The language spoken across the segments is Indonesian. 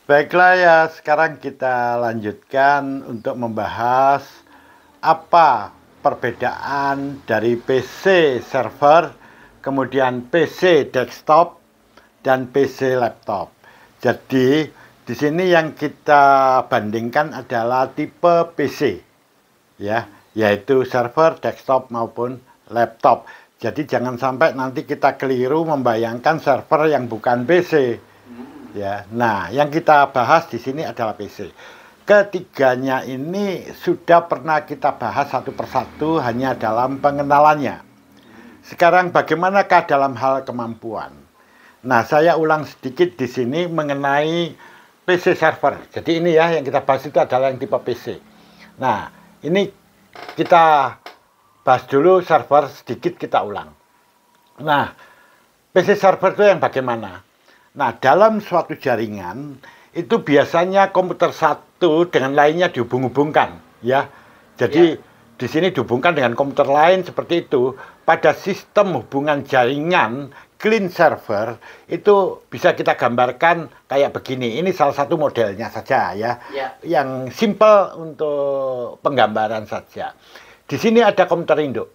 Baiklah ya, sekarang kita lanjutkan untuk membahas apa perbedaan dari PC server, kemudian PC desktop, dan PC laptop. Jadi, di sini yang kita bandingkan adalah tipe PC, ya, yaitu server, desktop maupun laptop. Jadi jangan sampai nanti kita keliru membayangkan server yang bukan PC. Ya, nah yang kita bahas di sini adalah PC. Ketiganya ini sudah pernah kita bahas satu persatu hanya dalam pengenalannya. Sekarang bagaimanakah dalam hal kemampuan? Nah, saya ulang sedikit di sini mengenai PC server. Jadi ini ya yang kita bahas itu adalah yang tipe PC. Nah, ini kita bahas dulu server, sedikit kita ulang. Nah, PC server itu yang bagaimana? Nah, dalam suatu jaringan itu biasanya komputer satu dengan lainnya dihubung-hubungkan, ya. Jadi di sini dihubungkan dengan komputer lain seperti itu. Pada sistem hubungan jaringan clean server itu bisa kita gambarkan kayak begini. Ini salah satu modelnya saja ya. Yang simple untuk penggambaran saja. Di sini ada komputer induk.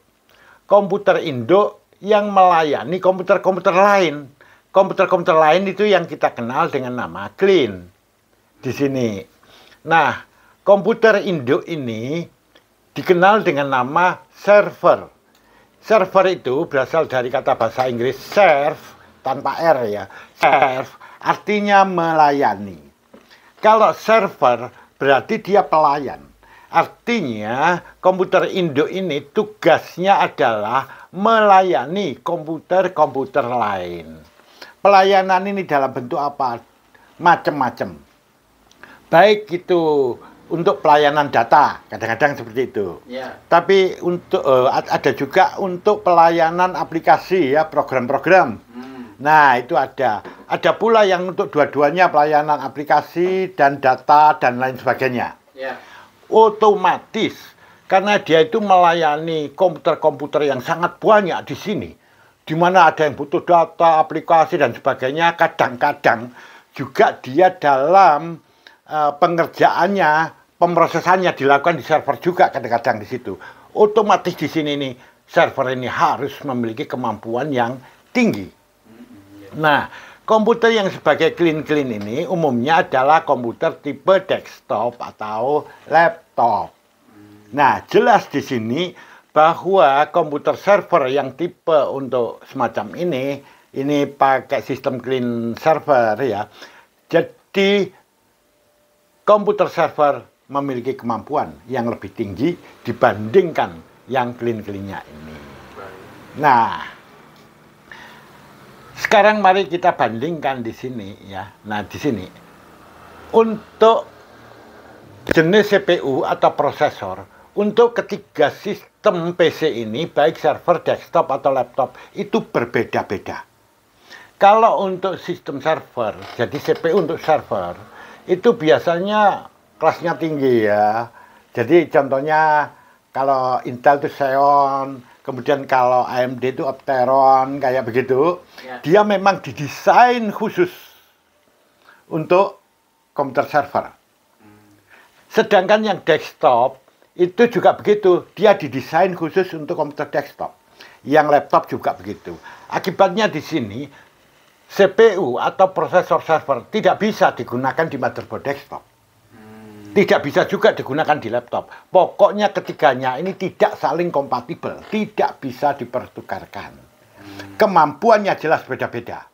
Komputer induk yang melayani komputer-komputer lain. Komputer-komputer lain itu yang kita kenal dengan nama clean di sini. Nah, komputer induk ini dikenal dengan nama server. Server itu berasal dari kata bahasa Inggris serve tanpa R ya. Serve artinya melayani. Kalau server berarti dia pelayan. Artinya komputer induk ini tugasnya adalah melayani komputer-komputer lain. Pelayanan ini dalam bentuk apa? Macam-macam. Baik itu untuk pelayanan data, kadang-kadang seperti itu. Tapi untuk ada juga untuk pelayanan aplikasi ya, program-program. Nah, itu ada. Ada pula yang untuk dua-duanya pelayanan aplikasi dan data dan lain sebagainya. Otomatis karena dia itu melayani komputer-komputer yang sangat banyak di sini. Di mana ada yang butuh data, aplikasi, dan sebagainya, kadang-kadang juga dia dalam pengerjaannya, pemrosesannya dilakukan di server juga kadang-kadang di situ. Otomatis di sini nih, server ini harus memiliki kemampuan yang tinggi. Nah, komputer yang sebagai clean-clean ini umumnya adalah komputer tipe desktop atau laptop. Nah, jelas di sini bahwa komputer server yang tipe untuk semacam ini pakai sistem clean server ya. Jadi komputer server memiliki kemampuan yang lebih tinggi dibandingkan yang clean-cleannya ini. Nah, sekarang mari kita bandingkan di sini ya. Nah, di sini untuk jenis CPU atau prosesor untuk ketiga sistem PC ini, baik server, desktop, atau laptop, itu berbeda-beda. Kalau untuk sistem server, jadi CPU untuk server, itu biasanya kelasnya tinggi ya. Jadi contohnya kalau Intel itu Xeon, kemudian kalau AMD itu Opteron, kayak begitu. Dia memang didesain khusus untuk komputer server. Sedangkan yang desktop, itu juga begitu, dia didesain khusus untuk komputer desktop. Yang laptop juga begitu. Akibatnya di sini CPU atau prosesor server tidak bisa digunakan di motherboard desktop. Tidak bisa juga digunakan di laptop. Pokoknya ketiganya ini tidak saling kompatibel, tidak bisa dipertukarkan. Kemampuannya jelas beda-beda.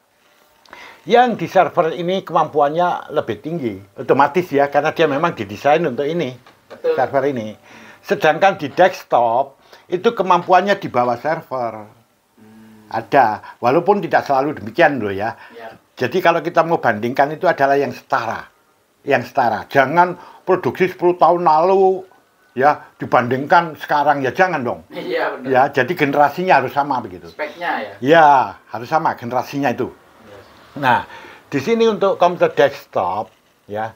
Yang di server ini kemampuannya lebih tinggi, otomatis ya, karena dia memang didesain untuk ini. Betul. Server ini. Sedangkan di desktop itu kemampuannya di bawah server. Ada, walaupun tidak selalu demikian loh ya. Jadi kalau kita mau bandingkan itu adalah yang setara. Yang setara. Jangan produksi 10 tahun lalu ya dibandingkan sekarang, ya jangan dong. Iya, benar. Ya, jadi generasinya harus sama begitu. Speknya ya. Ya, harus sama generasinya itu. Nah, di sini untuk komputer desktop ya,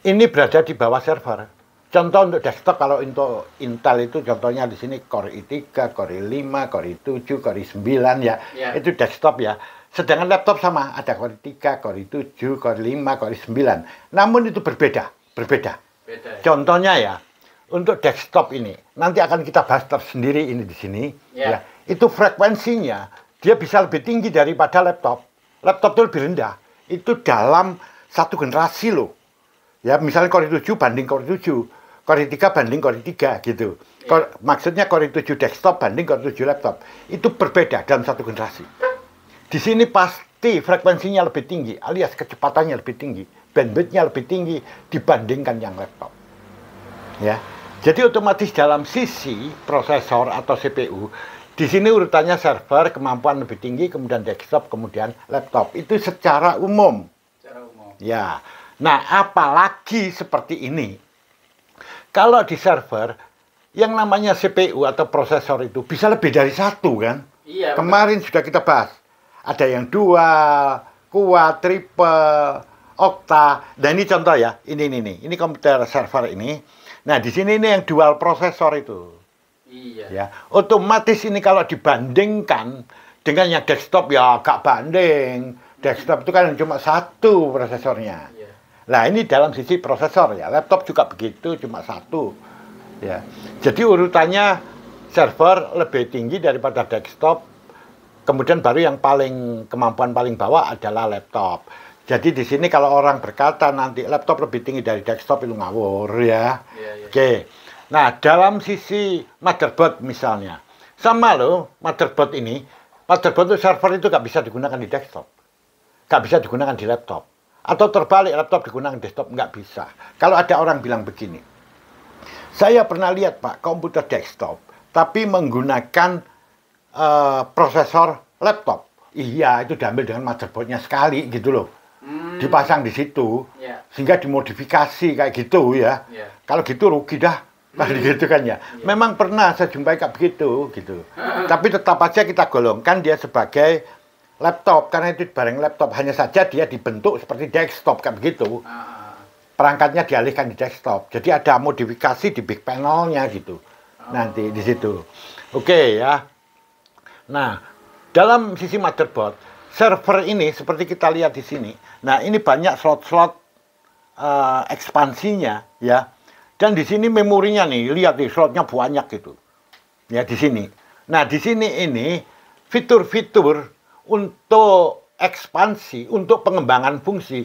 ini berada di bawah server. Contoh untuk desktop, kalau untuk Intel itu contohnya di sini Core i3, Core i5, Core i7, Core i9 ya. Itu desktop ya. Sedangkan laptop sama, ada Core 3, Core 7, Core 5, Core 9. Namun itu berbeda. Beda. Contohnya ya, untuk desktop ini, nanti akan kita bahas tersendiri ini di sini. Ya. Itu frekuensinya, dia bisa lebih tinggi daripada laptop. Laptop itu lebih rendah. Itu dalam satu generasi loh. Ya, misalnya Core 7 banding Core 7, Core 3 banding Core 3 gitu. Maksudnya Core 7 desktop banding Core 7 laptop. Itu berbeda dalam satu generasi. Di sini pasti frekuensinya lebih tinggi, alias kecepatannya lebih tinggi, bandwidth-nya lebih tinggi dibandingkan yang laptop. Ya. Jadi otomatis dalam sisi prosesor atau CPU, di sini urutannya server, kemampuan lebih tinggi, kemudian desktop, kemudian laptop. Itu secara umum. Ya. Nah, apalagi seperti ini. Kalau di server, yang namanya CPU atau prosesor itu bisa lebih dari satu kan? Iya. Kemarin sudah kita bahas. Ada yang dual, quad, triple, okta. Dan ini contoh ya, ini komputer server ini. Nah, di sini ini yang dual prosesor itu. Iya. Ya, otomatis ini kalau dibandingkan dengan yang desktop ya agak banding. Desktop itu kan cuma satu prosesornya. Iya. Nah, ini dalam sisi prosesor ya. Laptop juga begitu, cuma satu. Ya. Jadi urutannya server lebih tinggi daripada desktop. Kemudian baru yang kemampuan paling bawah adalah laptop. Jadi di sini kalau orang berkata nanti laptop lebih tinggi dari desktop itu ngawur ya. Iya. Oke. Nah, dalam sisi motherboard misalnya. Sama loh, motherboard itu server itu nggak bisa digunakan di desktop. Nggak bisa digunakan di laptop. Atau terbalik, laptop digunakan di desktop, nggak bisa. Kalau ada orang bilang begini, saya pernah lihat Pak, komputer desktop, tapi menggunakan prosesor laptop. Iya, itu diambil dengan motherboardnya sekali gitu loh. Dipasang di situ, sehingga dimodifikasi kayak gitu ya. Kalau gitu rugi dah, kali gitu kan ya. Memang pernah saya jumpai kayak begitu gitu. Tapi tetap aja kita golongkan dia sebagai laptop, karena itu barang laptop. Hanya saja dia dibentuk seperti desktop kayak begitu. Perangkatnya dialihkan di desktop. Jadi ada modifikasi di big panelnya gitu. Nanti di situ. Oke ya. Nah, dalam sisi motherboard, server ini seperti kita lihat di sini. Nah, ini banyak slot-slot ekspansinya ya. Dan di sini memorinya nih, lihat nih slotnya banyak gitu. Ya di sini. Nah, di sini ini fitur-fitur untuk ekspansi, untuk pengembangan fungsi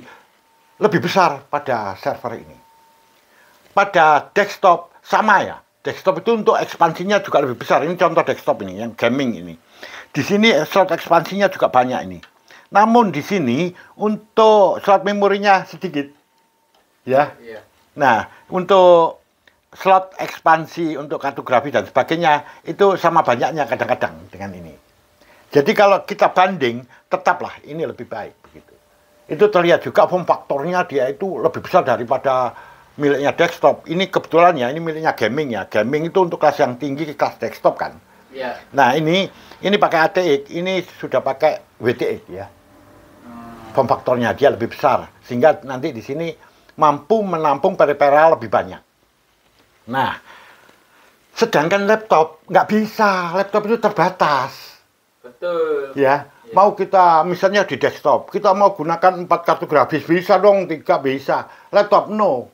lebih besar pada server ini. Pada desktop sama ya. Desktop itu untuk ekspansinya juga lebih besar. Ini contoh desktop ini, yang gaming ini. Di sini slot ekspansinya juga banyak ini. Namun di sini untuk slot memorinya sedikit. Ya. Nah, untuk slot ekspansi untuk kartografi dan sebagainya itu sama banyaknya kadang-kadang dengan ini. Jadi kalau kita banding, tetaplah ini lebih baik begitu. Itu terlihat juga form faktornya dia itu lebih besar daripada miliknya desktop. Ini kebetulan ya, ini miliknya gaming ya. Gaming itu untuk kelas yang tinggi, kelas desktop kan. Nah, ini pakai ATX, ini sudah pakai WTX ya. Form faktornya dia lebih besar sehingga nanti di sini mampu menampung peripheral lebih banyak. Nah, sedangkan laptop nggak bisa, laptop itu terbatas. Betul. Ya, mau kita misalnya di desktop, kita mau gunakan 4 kartu grafis bisa dong, 3 bisa. Laptop no.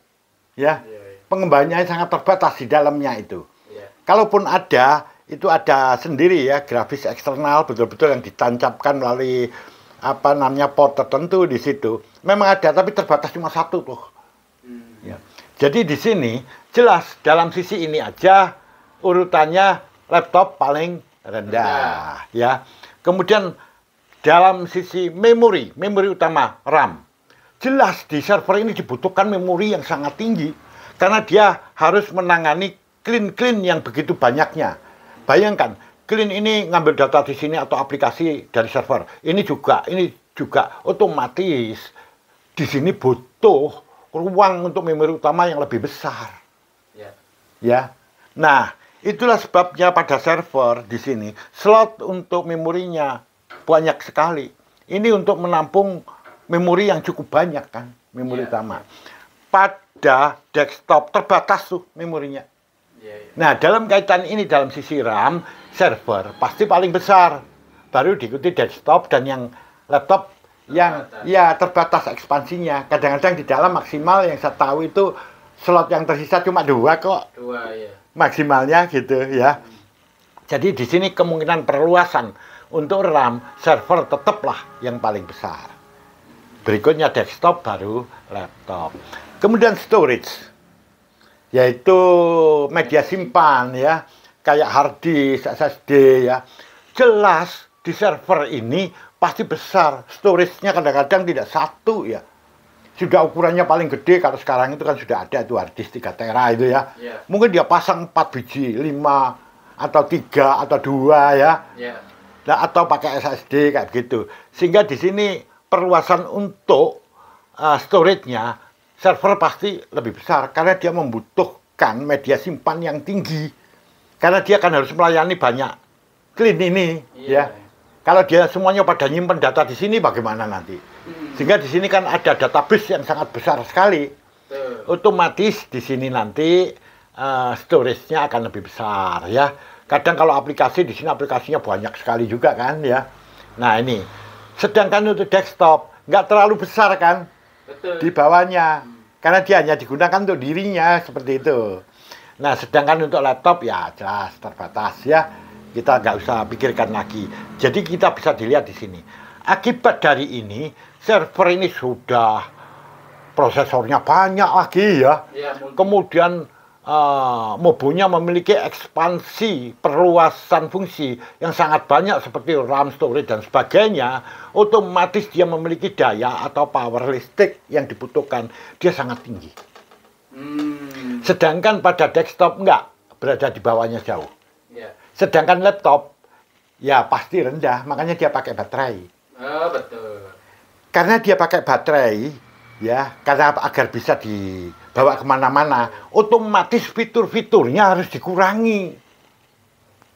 Ya. Pengembangannya sangat terbatas di dalamnya itu. Kalaupun ada, itu ada sendiri ya, grafis eksternal betul-betul yang ditancapkan melalui apa namanya port tertentu di situ. Memang ada, tapi terbatas cuma satu tuh. Ya. Jadi di sini jelas dalam sisi ini aja urutannya laptop paling rendah, ya. Kemudian dalam sisi memori utama RAM, jelas di server ini dibutuhkan memori yang sangat tinggi karena dia harus menangani clean yang begitu banyaknya. Bayangkan, clean ini ngambil data di sini atau aplikasi dari server. Ini juga otomatis di sini butuh ruang untuk memori utama yang lebih besar. Ya. Nah, itulah sebabnya pada server di sini slot untuk memorinya banyak sekali. Ini untuk menampung memori yang cukup banyak kan, memori utama. Pada desktop terbatas tuh memorinya. Nah, dalam kaitan ini dalam sisi RAM, server pasti paling besar. Baru diikuti desktop dan yang laptop yang Terbatas. ya terbatas ekspansinya. Kadang-kadang di dalam maksimal yang saya tahu itu slot yang tersisa cuma 2 kok 2 ya. maksimalnya gitu ya. Jadi di sini kemungkinan perluasan untuk RAM server tetaplah yang paling besar. Berikutnya desktop, baru laptop. Kemudian storage, yaitu media simpan ya, kayak hard disk, SSD ya. Jelas di server ini pasti besar, storage-nya kadang-kadang tidak satu ya. Sudah ukurannya paling gede, kalau sekarang itu kan sudah ada itu hard disk 3 tera itu ya. Ya. Mungkin dia pasang 4 biji, 5 atau 3 atau 2 ya. Ya. Nah, atau pakai SSD kayak gitu. Sehingga di sini perluasan untuk storage-nya server pasti lebih besar karena dia membutuhkan media simpan yang tinggi. Karena dia kan harus melayani banyak clean ini Iya. ya. Kalau dia semuanya pada nyimpen data di sini bagaimana nanti? Sehingga di sini kan ada database yang sangat besar sekali. Betul. Otomatis di sini nanti storage-nya akan lebih besar ya. Kadang kalau aplikasi di sini aplikasinya banyak sekali juga kan ya. Nah ini, sedangkan untuk desktop nggak terlalu besar kan Betul. di bawahnya, karena dia hanya digunakan untuk dirinya seperti itu. Nah sedangkan untuk laptop ya jelas terbatas ya. Kita nggak usah pikirkan lagi. Jadi kita bisa dilihat di sini. Akibat dari ini server ini sudah prosesornya banyak lagi ya. Ya, Kemudian mobonya memiliki ekspansi perluasan fungsi yang sangat banyak seperti RAM, storage dan sebagainya. Otomatis dia memiliki daya atau power listrik yang dibutuhkan dia sangat tinggi. Sedangkan pada desktop enggak, berada di bawahnya jauh. Ya. Sedangkan laptop ya pasti rendah, makanya dia pakai baterai. Oh, betul. Karena dia pakai baterai, ya, karena agar bisa dibawa kemana-mana, otomatis fitur-fiturnya harus dikurangi,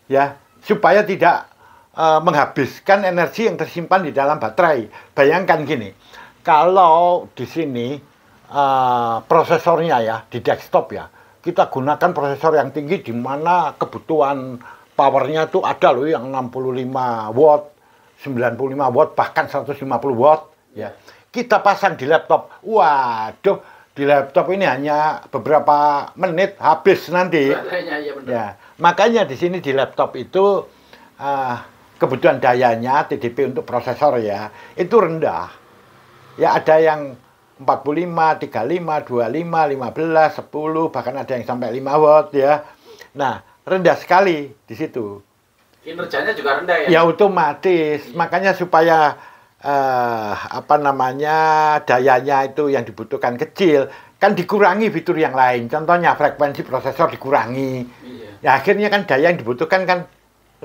ya, supaya tidak menghabiskan energi yang tersimpan di dalam baterai. Bayangkan gini, kalau di sini prosesornya ya di desktop ya, kita gunakan prosesor yang tinggi di mana kebutuhan powernya itu ada loh yang 65 watt, 95 watt, bahkan 150 watt ya. Kita pasang di laptop, waduh, di laptop ini hanya beberapa menit habis nanti. Baterainya ya benar. Ya, makanya di sini di laptop itu kebutuhan dayanya TDP untuk prosesor ya itu rendah. Ya ada yang 45, 35, 25, 15, 10, bahkan ada yang sampai 5 watt ya. Nah, rendah sekali di situ. Kinerjanya juga rendah ya. Ya otomatis, makanya supaya apa namanya dayanya itu yang dibutuhkan kecil, kan dikurangi fitur yang lain. Contohnya frekuensi prosesor dikurangi. Iya. Ya akhirnya kan daya yang dibutuhkan kan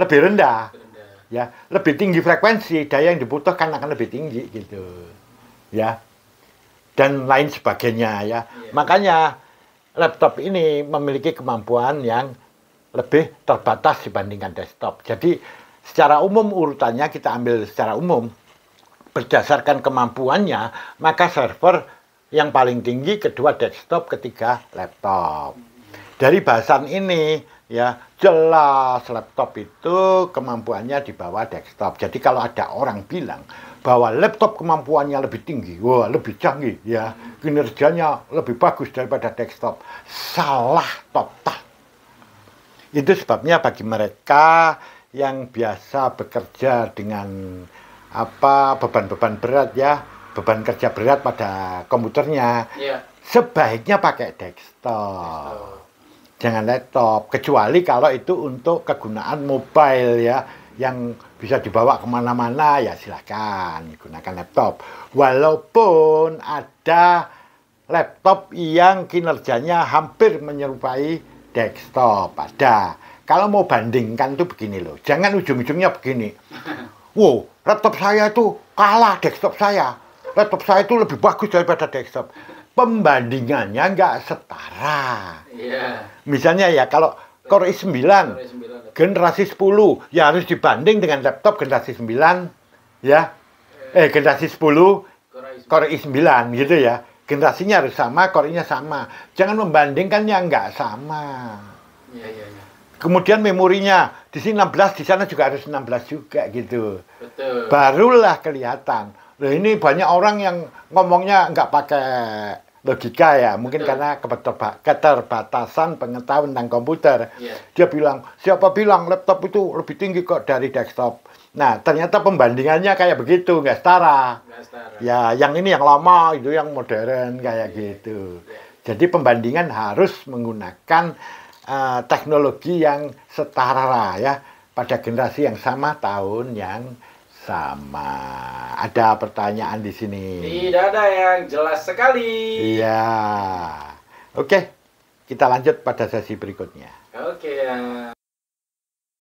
lebih rendah. Rendah. Ya, lebih tinggi frekuensi, daya yang dibutuhkan akan lebih tinggi gitu. Ya. Dan lain sebagainya ya. Iya. Makanya laptop ini memiliki kemampuan yang lebih terbatas dibandingkan desktop. Jadi secara umum urutannya kita ambil secara umum berdasarkan kemampuannya, maka server yang paling tinggi, kedua desktop, ketiga laptop. Dari bahasan ini ya jelas laptop itu kemampuannya di bawah desktop. Jadi kalau ada orang bilang bahwa laptop kemampuannya lebih tinggi, wah lebih canggih ya, kinerjanya lebih bagus daripada desktop, salah total. Itu sebabnya bagi mereka yang biasa bekerja dengan beban-beban berat ya, beban kerja berat pada komputernya, Iya. sebaiknya pakai desktop. Jangan laptop, kecuali kalau itu untuk kegunaan mobile ya, yang bisa dibawa kemana-mana ya silahkan gunakan laptop. Walaupun ada laptop yang kinerjanya hampir menyerupai desktop, ada. Kalau mau bandingkan tuh begini loh, jangan ujung-ujungnya begini. Wow, laptop saya itu kalah desktop saya. Laptop saya itu lebih bagus daripada desktop. Pembandingannya nggak setara. Iya. Misalnya ya kalau Core i9 generasi 10 ya harus dibanding dengan laptop generasi 9 ya. Generasi 10 Core i9 gitu ya. Generasinya harus sama, core-nya sama. Jangan membandingkan yang nggak sama. Iya, iya, iya. Kemudian memorinya di di sini 16, di sana juga harus 16 juga gitu. Betul. Barulah kelihatan. Loh, ini banyak orang yang ngomongnya nggak pakai logika ya, mungkin Betul. karena keterbatasan pengetahuan tentang komputer. Iya. Dia bilang, siapa bilang laptop itu lebih tinggi kok dari desktop. Nah, ternyata pembandingannya kayak begitu, nggak setara. Nggak setara. Ya, yang ini yang lama, itu yang modern kayak gitu. Iya. Jadi pembandingan harus menggunakan teknologi yang setara ya, pada generasi yang sama, tahun yang sama. Ada pertanyaan di sini? Tidak ada, yang jelas sekali. Iya. Oke, kita lanjut pada sesi berikutnya. Oke ya.